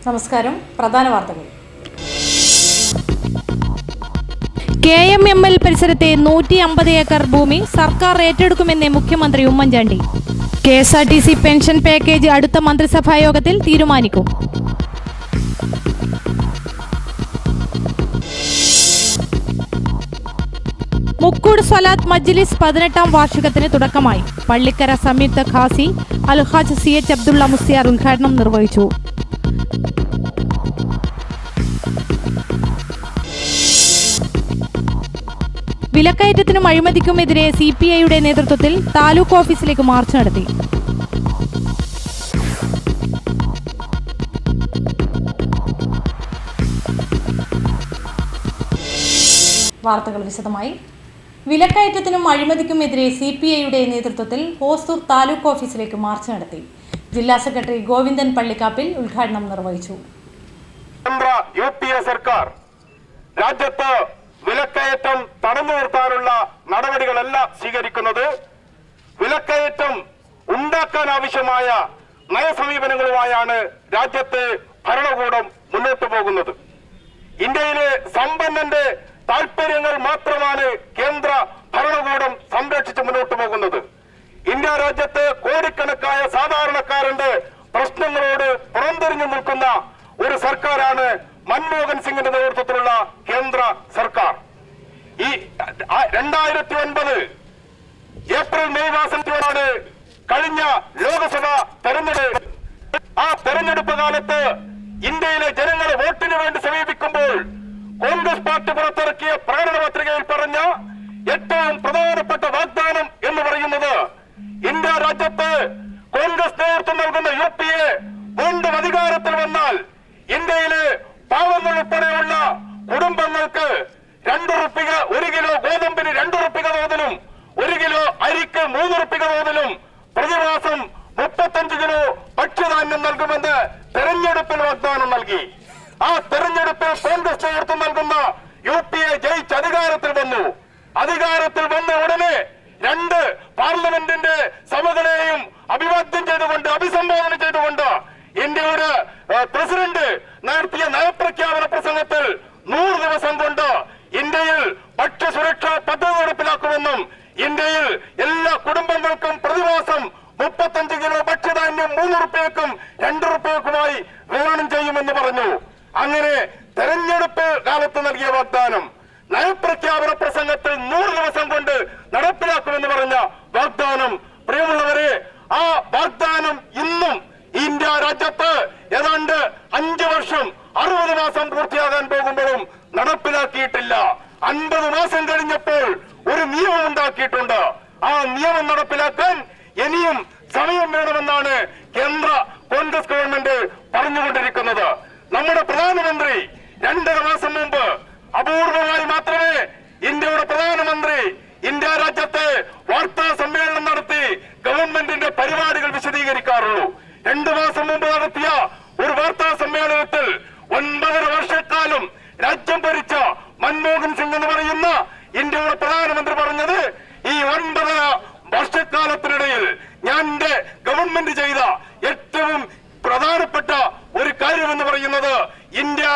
നമസ്കാരം. പ്രധാന വാർത്തകൾ. KMML പരിസരത്തെ 150 ഏക്കർ ഭൂമി സർക്കാർ ഏറ്റെടുക്കുമെന്ന് മുഖ്യമന്ത്രി ഉമ്മൻചാണ്ടി. KSRTC പെൻഷൻ പാക്കേജ് അടുത്ത മന്ത്രിസഭാ യോഗത്തിൽ തീരുമാനിക്കും. മുക്കൂട് സ്വലാത്ത് മജ്ലിസ് 18ാം വാർഷികത്തിന് തുടക്കമായി. പള്ളിക്കര സംയുക്ത ഖാസി അൽഹാജ് CH അബ്ദുള്ള മുസ്ലിയാർ ഉദ്ഘാടനം നിർവഹിച്ചു. വിലക്കയറ്റത്തിനും അഴിമതിക്കുമെതിരെ CPIയുടെ നേതൃത്വത്തിൽ താലൂക്ക് ഓഫീസിലേക്ക് മാർച്ച് നടത്തി. വാർത്തകൾ വിശദമായി. വിലക്കയറ്റത്തിനും അഴിമതിക്കുമെതിരെ CPIയുടെ നേതൃത്വത്തിൽ ഹോസൂർ താലൂക്ക് ഓഫീസിലേക്ക് മാർച്ച് നടത്തി. ജില്ലാ സെക്രട്ടറി ഗോവിന്ദൻ പള്ളിക്കാപ്പിൽ ഉദ്ഘാടനം നിർവഹിച്ചു. സർക്കാർ രാജ്യത്ത് വിലക്കയറ്റം തടഞ്ഞു നിർത്താനുള്ള നടപടികളല്ല സ്വീകരിക്കുന്നത്. വിലക്കയറ്റം ഉണ്ടാക്കാൻ ആവശ്യമായ നയസമീപനങ്ങളുമായാണ് രാജ്യത്തെ ഭരണകൂടം മുന്നോട്ടു പോകുന്നത്. ഇന്ത്യയിലെ സമ്പന്നന്റെ താൽപര്യങ്ങൾ മാത്രമാണ് കേന്ദ്ര ഭരണകൂടം സംരക്ഷിച്ച് മുന്നോട്ട് പോകുന്നത്. ഇന്ത്യ രാജ്യത്ത് കോടിക്കണക്കായ സാധാരണക്കാരന്റെ പ്രശ്നങ്ങളോട് പുറംതിരിഞ്ഞു നിൽക്കുന്ന ഒരു സർക്കാരാണ് മൻമോഹൻ സിംഗിന്റെ നേതൃത്വത്തിലുള്ള കേന്ദ്ര സർക്കാർ. ഈ 2009 ഏപ്രിൽ മെയ് മാസത്തിലാണ് കഴിഞ്ഞ ലോക്സഭാ തെരഞ്ഞെടുപ്പ്. ആ തെരഞ്ഞെടുപ്പ് കാലത്ത് ഇന്ത്യയിലെ ജനങ്ങളെ വോട്ടിന് വേണ്ടി സമീപിക്കുമ്പോൾ കോൺഗ്രസ് പാർട്ടി പുറത്തിറക്കിയ പ്രകടന പത്രികയിൽ പറഞ്ഞ ഏറ്റവും പ്രധാനപ്പെട്ട വാഗ്ദാനം എന്ന് പറയുന്നത് ഇന്ത്യ രാജ്യത്ത് കോൺഗ്രസ് നേതൃത്വം നൽകുന്ന UPA വീണ്ടും അധികാരത്തിൽ വന്നാൽ ഇന്ത്യയിലെ പാവങ്ങൾ ഉൾപ്പെടെയുള്ള കുടുംബങ്ങൾക്ക് 2 റുപ്പിക, 1 കിലോ ഗോതമ്പിന് 2 റുപ്പിക തോതിലും 1 കിലോ അരിക്ക് 3 റുപ്പിക തോതിലും പ്രതിമാസം 35 കിലോ ഭക്ഷ്യധാന്യം നൽകുമെന്ന് തെരഞ്ഞെടുപ്പിൽ വാഗ്ദാനം നൽകി. ആ തെരഞ്ഞെടുപ്പിൽ കോൺഗ്രസ് നേതൃത്വം നൽകുന്ന UPA ജയിച്ച് അധികാരത്തിൽ വന്നു. അധികാരത്തിൽ വന്ന ഉടനെ 2 പാർലമെന്റിന്റെ സഭകളെയും അഭിവാദ്യം ചെയ്തുകൊണ്ട്, അഭിസംബോധന ചെയ്തുകൊണ്ട് ഇന്ത്യയുടെ പ്രസിഡന്റ് നടത്തിയ നയപ്രഖ്യാപന പ്രസംഗത്തിൽ 100 ദിവസം കൊണ്ട് ഇന്ത്യയിൽ ഭക്ഷ്യസുരക്ഷാ പദ്ധതി നടപ്പിലാക്കുമെന്നും ഇന്ത്യയിൽ എല്ലാ കുടുംബങ്ങൾക്കും പ്രതിമാസം 35 കിലോ ഭക്ഷ്യധാന്യം 3 റുപ്യക്കും 2 റുപ്യക്കുമായി വിതരണം ചെയ്യുമെന്ന് പറഞ്ഞു. അങ്ങനെ തെരഞ്ഞെടുപ്പ് കാലത്ത് നൽകിയ വാഗ്ദാനം നയപ്രഖ്യാപന പ്രസംഗത്തിൽ 100 ദിവസം കൊണ്ട് നടപ്പിലാക്കുമെന്ന് പറഞ്ഞ വാഗ്ദാനം, പ്രിയമുള്ളവരെ, ആ വാഗ്ദാനം ഇന്നും ഇന്ത്യ രാജ്യത്ത് ഏതാണ്ട് 5 വർഷം 60 മാസം പൂർത്തിയാകാൻ പോകുമ്പോഴും നടപ്പിലാക്കിയിട്ടില്ല. 50 മാസം കഴിഞ്ഞപ്പോൾ ഒരു നിയമം ഉണ്ടാക്കിയിട്ടുണ്ട്. ആ നിയമം നടപ്പിലാക്കാൻ ഇനിയും സമയം വേണമെന്നാണ് കേന്ദ്ര കോൺഗ്രസ് ഗവൺമെന്റ് പറഞ്ഞുകൊണ്ടിരിക്കുന്നത്. നമ്മുടെ പ്രധാനമന്ത്രി 2.5 മാസം മുമ്പ് അപൂർവമായി മാത്രമേ ഇന്ത്യയുടെ പ്രധാനമന്ത്രി ഇന്ത്യ രാജ്യത്തെ വാർത്താ സമ്മേളനം നടത്തി ഗവൺമെന്റിന്റെ പരിപാടികൾ വിശദീകരിക്കാറുള്ളൂ. 2 മാസം മുമ്പ് നടത്തിയ ഒരു വാർത്താ സമ്മേളനത്തിൽ 9.5 വർഷക്കാലം രാജ്യം ഭരിച്ച മൻമോഹൻ സിംഗ് എന്ന് പറയുന്ന ഇന്ത്യയുടെ പ്രധാനമന്ത്രി പറഞ്ഞത്, ഈ 9 വർഷക്കാലത്തിനിടയിൽ ഞാൻ എന്റെ ഗവൺമെന്റ് ചെയ്ത ഏറ്റവും പ്രധാനപ്പെട്ട ഒരു കാര്യമെന്ന് പറയുന്നത് ഇന്ത്യ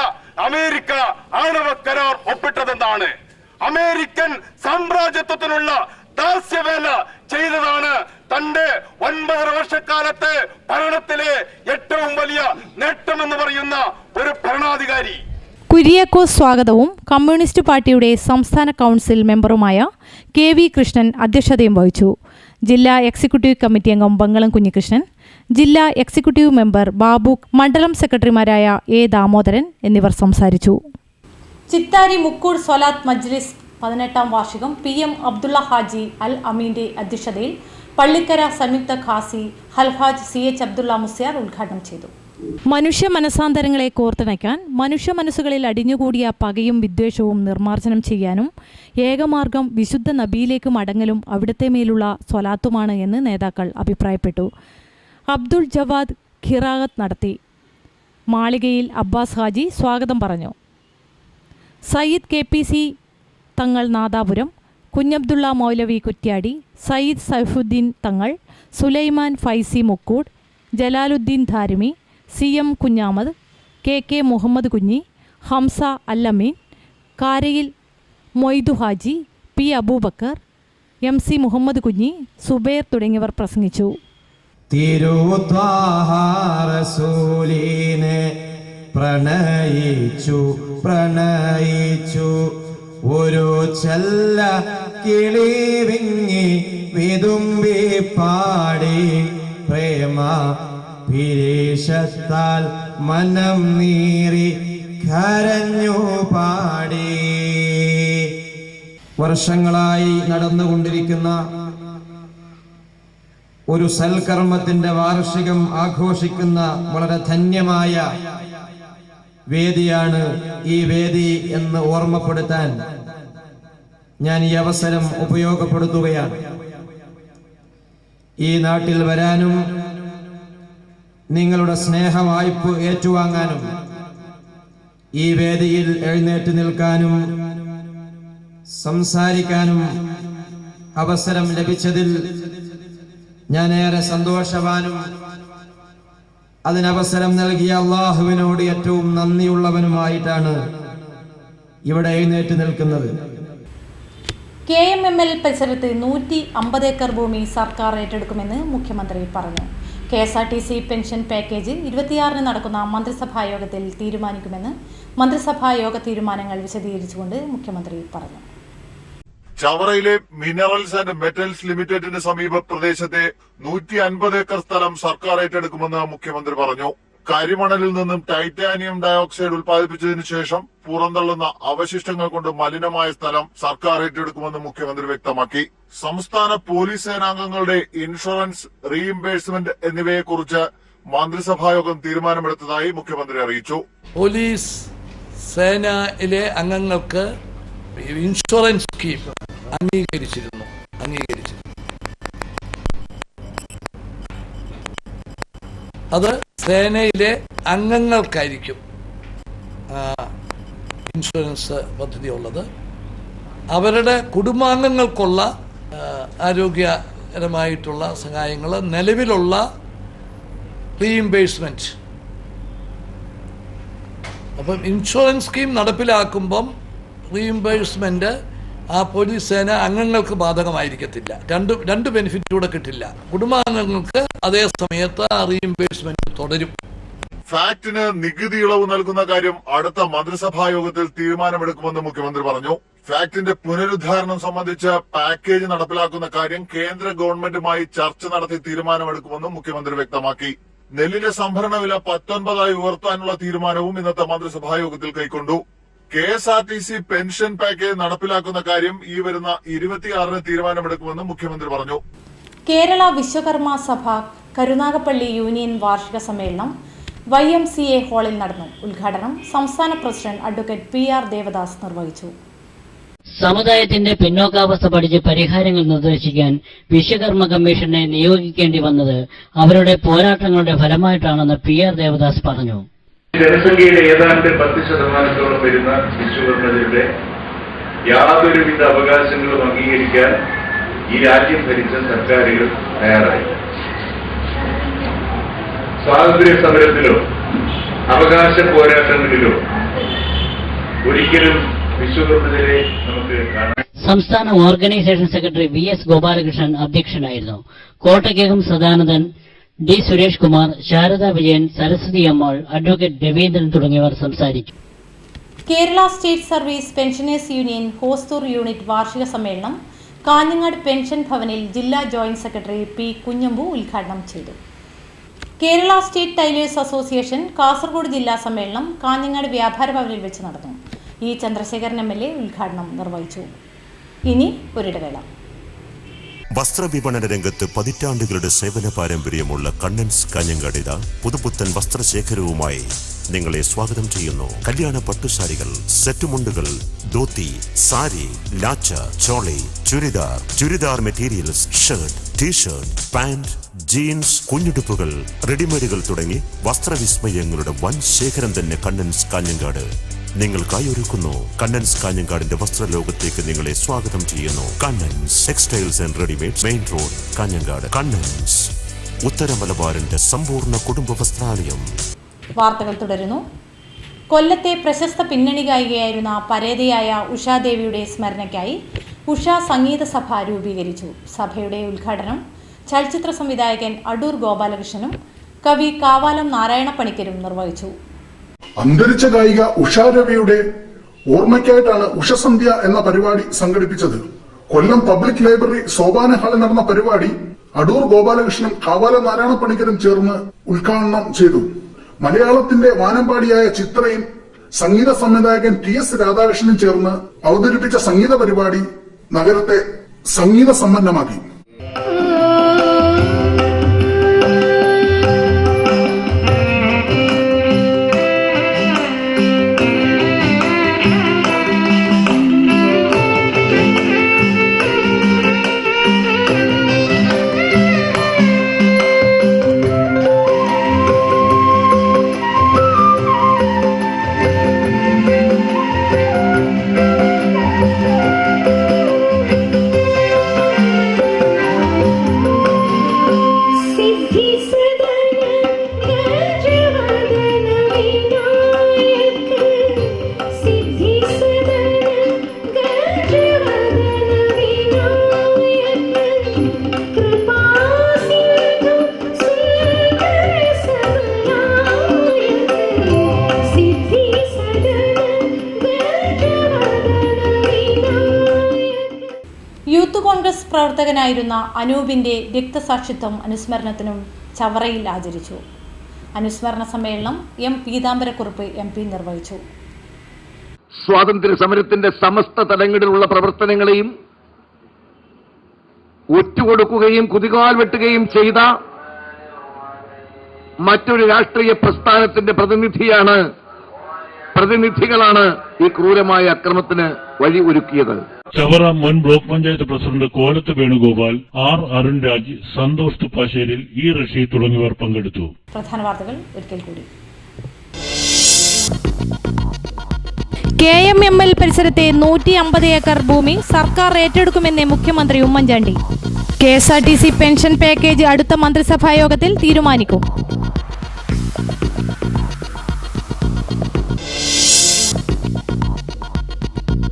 അമേരിക്ക ആണവ കരാർ ഒപ്പിട്ടതെന്നാണ്. അമേരിക്കൻ സാമ്രാജ്യത്വത്തിനുള്ള ദാസ്യവേല ചെയ്തതാണ് തന്റെ 9.5 വർഷക്കാലത്തെ ഭരണത്തിലെ ഏറ്റവും വലിയ നേട്ടമെന്ന് പറയുന്ന ഒരു ഭരണാധികാരി. കുര്യാക്കോസ് സ്വാഗതവും കമ്മ്യൂണിസ്റ്റ് പാർട്ടിയുടെ സംസ്ഥാന കൗൺസിൽ മെമ്പറുമായ KV കൃഷ്ണൻ അധ്യക്ഷതയും വഹിച്ചു. ജില്ലാ എക്സിക്യൂട്ടീവ് കമ്മിറ്റി അംഗം ബംഗളം കുഞ്ഞികൃഷ്ണൻ, ജില്ലാ എക്സിക്യൂട്ടീവ് മെമ്പർ ബാബു, മണ്ഡലം സെക്രട്ടറിമാരായ A ദാമോദരൻ എന്നിവർ സംസാരിച്ചു. ചിത്താരി മുക്കൂട് സ്വലാത്ത് മജ്ലിസ് 18ാം വാർഷികം PM അബ്ദുള്ള ഹാജി അൽ അമീന്റെ അധ്യക്ഷതയിൽ പള്ളിക്കര സംയുക്ത ഖാസി അൽഹാജ് CH അബ്ദുള്ള മുസ്ലിയാർ ഉദ്ഘാടനം ചെയ്തു. മനുഷ്യ മനസാന്തരങ്ങളെ കോർത്തിണയ്ക്കാൻ, മനുഷ്യ മനസ്സുകളിൽ അടിഞ്ഞുകൂടിയ പകയും വിദ്വേഷവും നിർമ്മാർജ്ജനം ചെയ്യാനും ഏകമാർഗം വിശുദ്ധ നബിയിലേക്ക് മടങ്ങലും അവിടുത്തെ മേലുള്ള സ്വലാത്തുമാണ് എന്ന് നേതാക്കൾ അഭിപ്രായപ്പെട്ടു. അബ്ദുൾ ജവാദ് ഖിറാഅത്ത് നടത്തി. മാളികയിൽ അബ്ബാസ് ഹാജി സ്വാഗതം പറഞ്ഞു. സയ്യിദ് KPC തങ്ങൾ നാദാപുരം, കുഞ്ഞബ്ദുള്ള മൗലവി കുറ്റ്യാടി, സയ്യിദ് സൈഫുദ്ദീൻ തങ്ങൾ, Sulaiman Faizy Mukkoodu, Jalaluddin Dharimi, CM Kunhamad, KK Muhammad Kunhi, Hamza Allameen, കാരയിൽ Moidu Haji, P Abubakar, MC Muhammad Kunhi, Zubair തുടങ്ങിയവർ പ്രസംഗിച്ചു. തിരുവാഹാരസൂലിനെ പ്രണയിച്ചു ഒരു ചെല്ല കിളി വിങ്ങി വിതുമ്പി പാടി പ്രേമ പിരീശത്താൽ മനം നീറി കരഞ്ഞു പാടി. വർഷങ്ങളായി നടന്നുകൊണ്ടിരിക്കുന്ന ഒരു സൽക്കർമ്മത്തിന്റെ വാർഷികം ആഘോഷിക്കുന്ന വളരെ ധന്യമായ വേദിയാണ് ഈ വേദി എന്ന് ഓർമ്മപ്പെടുത്താൻ ഞാൻ ഈ അവസരം ഉപയോഗപ്പെടുത്തുകയാണ്. ഈ നാട്ടിൽ വരാനും നിങ്ങളുടെ സ്നേഹവായ്പ ഏറ്റുവാങ്ങാനും ഈ വേദിയിൽ എഴുന്നേറ്റ് നിൽക്കാനും സംസാരിക്കാനും അവസരം ലഭിച്ചതിൽ ഞാനേറെ സന്തോഷവാനും അതിനവസരം നൽകിയ അള്ളാഹുവിനോട് ഏറ്റവും നന്ദിയുള്ളവനുമായിട്ടാണ് ഇവിടെ എഴുന്നേറ്റ് നിൽക്കുന്നത്. KMML പരിസരത്ത് 150 ഏക്കർ ഭൂമി സർക്കാർ ഏറ്റെടുക്കുമെന്ന് മുഖ്യമന്ത്രി പറഞ്ഞു. KSRTC പെൻഷൻ പാക്കേജ് 26-ന് നടക്കുന്ന മന്ത്രിസഭാ യോഗത്തിൽ തീരുമാനിക്കുമെന്ന് മന്ത്രിസഭാ യോഗ തീരുമാനങ്ങൾ വിശദീകരിച്ചുകൊണ്ട് മുഖ്യമന്ത്രി പറഞ്ഞു. ചവറയിലെ മിനറൽസ് ആൻഡ് മെറ്റൽസ് ലിമിറ്റഡിന് സമീപ പ്രദേശത്തെ 150 ഏക്കർ സ്ഥലം സർക്കാർ ഏറ്റെടുക്കുമെന്ന് മുഖ്യമന്ത്രി പറഞ്ഞു. കരിമണലിൽ നിന്നും ടൈറ്റാനിയം ഡയോക്സൈഡ് ഉൽപ്പാദിപ്പിച്ചതിനു ശേഷം പുറന്തള്ളുന്ന അവശിഷ്ടങ്ങൾ കൊണ്ട് മലിനമായ സ്ഥലം സർക്കാർ ഏറ്റെടുക്കുമെന്ന് മുഖ്യമന്ത്രി വ്യക്തമാക്കി. സംസ്ഥാന പോലീസ് സേനാംഗങ്ങളുടെ ഇൻഷുറൻസ്, റീഇംബേഴ്സ്മെന്റ് എന്നിവയെക്കുറിച്ച് മന്ത്രിസഭായോഗം തീരുമാനമെടുത്തതായി മുഖ്യമന്ത്രി അറിയിച്ചു. പോലീസ് സേനയിലെ അംഗങ്ങൾക്ക് ഇൻഷുറൻസ് സ്കീം അംഗീകരിച്ചിരുന്നു. അത് സേനയിലെ അംഗങ്ങൾക്കായിരിക്കും ഇൻഷുറൻസ് പദ്ധതി ഉള്ളത്. അവരുടെ കുടുംബാംഗങ്ങൾക്കുള്ള ആരോഗ്യകരമായിട്ടുള്ള സഹായങ്ങൾ, നിലവിലുള്ള റീഇംബേഴ്സ്മെന്റ്. അപ്പം ഇൻഷുറൻസ് സ്കീം നടപ്പിലാക്കുമ്പം റീഇംബേഴ്സ്മെന്റ് ആ പോലീസ് സേന അംഗങ്ങൾക്ക് ബാധകമായിരിക്കത്തില്ല. രണ്ട് ബെനിഫിറ്റ് കൂടെ കിട്ടില്ല. കുടുംബാംഗങ്ങൾക്ക് അതേ സമയത്ത് ആ റീഇംബേഴ്സ്മെന്റ് തുടരും. ഫാക്ടിന് നികുതി ഇളവ് നൽകുന്ന കാര്യം അടുത്ത മന്ത്രിസഭാ യോഗത്തിൽ തീരുമാനമെടുക്കുമെന്ന് മുഖ്യമന്ത്രി പറഞ്ഞു. ഫാക്ടിന്റെ പുനരുദ്ധാരണം സംബന്ധിച്ച് പാക്കേജ് നടപ്പിലാക്കുന്ന കാര്യം കേന്ദ്ര ഗവൺമെന്റുമായി ചർച്ച നടത്തി തീരുമാനമെടുക്കുമെന്നും മുഖ്യമന്ത്രി വ്യക്തമാക്കി. നെല്ലിന്റെ സംഭരണ വില 19 ഉയർത്താനുള്ള തീരുമാനവും ഇന്നത്തെ മന്ത്രിസഭാ യോഗത്തിൽ കൈക്കൊണ്ടു. KSRTC പെൻഷൻ പാക്കേജ് നടപ്പിലാക്കുന്ന കാര്യം ഈ വരുന്ന 26-ന് തീരുമാനമെടുക്കുമെന്ന് മുഖ്യമന്ത്രി പറഞ്ഞു. കേരള വിശ്വകർമ്മ സഭ കരുനാഗപ്പള്ളി യൂണിയൻ വാർഷിക സമ്മേളനം YMCA ഹാളിൽ നടന്നു. ഉദ്ഘാടനം സംസ്ഥാന പ്രസിഡന്റ് അഡ്വക്കേറ്റ് PR ദേവദാസ് നിർവഹിച്ചു. സമുദായത്തിന്റെ പിന്നോക്കാവസ്ഥ പഠിച്ച് പരിഹാരങ്ങൾ നിർദ്ദേശിക്കാൻ വിശ്വകർമ്മ കമ്മീഷനെ നിയോഗിക്കേണ്ടി വന്നത് അവരുടെ പോരാട്ടങ്ങളുടെ ഫലമായിട്ടാണെന്ന് PR ദേവദാസ് പറഞ്ഞു. ജനസംഖ്യയുടെ ഏതാണ്ട് 10% വരുന്ന വിശ്വകർമ്മരുടെ യാതൊരുവിധ അവകാശങ്ങളും അംഗീകരിക്കാൻ ഈ രാജ്യം ഭരിച്ച സർക്കാരുകൾ തയ്യാറായി. സ്വാതന്ത്ര്യ സമരത്തിലോ അവകാശ പോരാട്ടങ്ങളിലോ ഒരിക്കലും വിശ്വകർമ്മരെ നമുക്ക് കാണാൻ. സംസ്ഥാന ഓർഗനൈസേഷൻ സെക്രട്ടറി VS ഗോപാലകൃഷ്ണൻ അധ്യക്ഷനായിരുന്നു. കോട്ടയ്ക്കകം സദാനന്ദൻ, D സുരേഷ് കുമാർ, ശാരദ വിജയൻ, സരസ്വതി അമ്മാൾ, അഡ്വക്കേറ്റ് രവീന്ദ്രൻ തുടങ്ങിയവർ സംസാരിച്ചു. Kerala state service pensioners union Hosdurg unit വാർഷിക സമ്മേളനം കാഞ്ഞങ്ങാട് പെൻഷൻ ഭവനിൽ ജില്ലാ ജോയിന്റ് സെക്രട്ടറി P കുഞ്ഞമ്പു ഉദ്ഘാടനം ചെയ്തു. Kerala state tailors association Kasaragod ജില്ലാ സമ്മേളനം കാഞ്ഞങ്ങാട് വ്യാപാര ഭവനിൽ വെച്ച് നടന്നു. E ചന്ദ്രശേഖരൻ MLA ഉദ്ഘാടനം നിർവഹിച്ചു. ഇനി ഒരിടവേള. വസ്ത്രവിപണന രംഗത്ത് പതിറ്റാണ്ടുകളുടെ സേവന പാരമ്പര്യമുള്ള കണ്ണൻസ് കാഞ്ഞങ്ങാടിത പുതുപുത്തൻ വസ്ത്രശേഖരവുമായി നിങ്ങളെ സ്വാഗതം ചെയ്യുന്നു. കല്യാണ പട്ടുസാരികൾ, സെറ്റുമുണ്ടുകൾ, dhoti, sari, lacha, choli, churidar materials, shirt, T shirt, pant, jeans, കുഞ്ഞുടുപ്പുകൾ, റെഡിമെയ്ഡുകൾ തുടങ്ങി വസ്ത്രവിസ്മയങ്ങളുടെ വൻ ശേഖരം തന്നെ കണ്ണൻസ് കാഞ്ഞങ്ങാട് നിങ്ങൾക്കായി ഒരുക്കുന്നു. കണ്ണൻസ് കാഞ്ഞങ്ങാടിന്റെ വസ്ത്രലോകത്തേക്ക് നിങ്ങളെ സ്വാഗതം ചെയ്യുന്നു. Kannans textiles and readymades, main road, Kanhangad. Kannans, ഉത്തര മലബാറിന്റെ സമ്പൂർണ്ണ കുടുംബ വസ്ത്രാലയം. വാർത്തകൾ തുടരുന്നു. കൊല്ലത്തെ പ്രശസ്ത പിന്നണി ഗായികയായിരുന്ന പരേതയായ ഉഷാദേവിയുടെ സ്മരണയ്ക്കായി ഉഷ സംഗീത സഭ രൂപീകരിച്ചു. സഭയുടെ ഉദ്ഘാടനം ചലച്ചിത്ര സംവിധായകൻ അടൂർ ഗോപാലകൃഷ്ണനും കവി കാവാലം നാരായണ പണിക്കരും നിർവഹിച്ചു. അന്തരിച്ച ഗായിക ഉഷാരവിയുടെ ഓർമ്മയ്ക്കായിട്ടാണ് ഉഷസന്ധ്യ എന്ന പരിപാടി സംഘടിപ്പിച്ചത്. കൊല്ലം പബ്ലിക് ലൈബ്രറി സോപാന ഹാളിൽ നടന്ന പരിപാടി അടൂർ ഗോപാലകൃഷ്ണനും കാവാലം നാരായണ പണിക്കരും ചേർന്ന് ഉദ്ഘാടനം ചെയ്തു. മലയാളത്തിന്റെ വാനമ്പാടിയായ ചിത്രയും സംഗീത സംവിധായകൻ TS രാധാകൃഷ്ണനും ചേർന്ന് അവതരിപ്പിച്ച സംഗീത പരിപാടി നഗരത്തെ സംഗീത സമ്പന്നമാക്കി. യൂത്ത് കോൺഗ്രസ് പ്രവർത്തകനായിരുന്ന അനൂപിന്റെ രക്തസാക്ഷിത്വം അനുസ്മരണത്തിനും ചവറയിൽ ആചരിച്ചു. അനുസ്മരണ സമ്മേളനം പീതാംബരക്കുറുപ്പ് MP നിർവഹിച്ചു. സ്വാതന്ത്ര്യ സമരത്തിന്റെ സമസ്ത തലങ്ങളിലുള്ള പ്രവർത്തനങ്ങളെയും ഒറ്റുകൊടുക്കുകയും കുതികാൽ വെട്ടുകയും ചെയ്ത മറ്റൊരു രാഷ്ട്രീയ പ്രസ്ഥാനത്തിന്റെ പ്രതിനിധികളാണ് ഈ ക്രൂരമായ അക്രമത്തിന് വഴി ഒരുക്കിയത്. ചവറ മുൻ block panchayat president Kolathu Venugopal, R. Arunraj, Santhosh Thuppasseril, E. Rasheed തുടങ്ങിയവർ പങ്കെടുത്തു. പ്രധാന വാർത്തകൾ ഒരിക്കൽ കൂടി. KMML പരിസരത്തെ 150 ഏക്കർ ഭൂമി സർക്കാർ ഏറ്റെടുക്കുമെന്ന് മുഖ്യമന്ത്രി ഉമ്മൻചാണ്ടി. KSRTC പെൻഷൻ പാക്കേജ് അടുത്ത മന്ത്രിസഭാ യോഗത്തിൽ തീരുമാനിക്കും.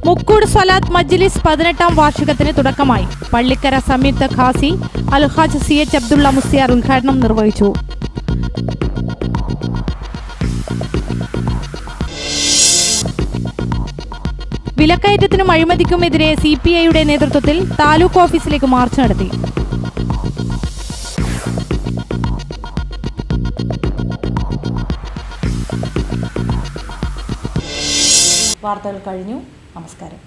മുക്കൂട് സ്വലാത്ത് മജ്ലിസ് 18ാം വാർഷികത്തിന് തുടക്കമായി. പള്ളിക്കര സംയുക്ത ഖാസി അൽഹാജ് CH അബ്ദുള്ള മുസ്ലിയാർ ഉദ്ഘാടനം നിർവഹിച്ചു. വിലക്കയറ്റത്തിനും അഴിമതിക്കുമെതിരെ CPIയുടെ നേതൃത്വത്തിൽ താലൂക്ക് ഓഫീസിലേക്ക് മാർച്ച് നടത്തി. വാർത്തകൾ കഴിഞ്ഞു. നമസ്കാരം.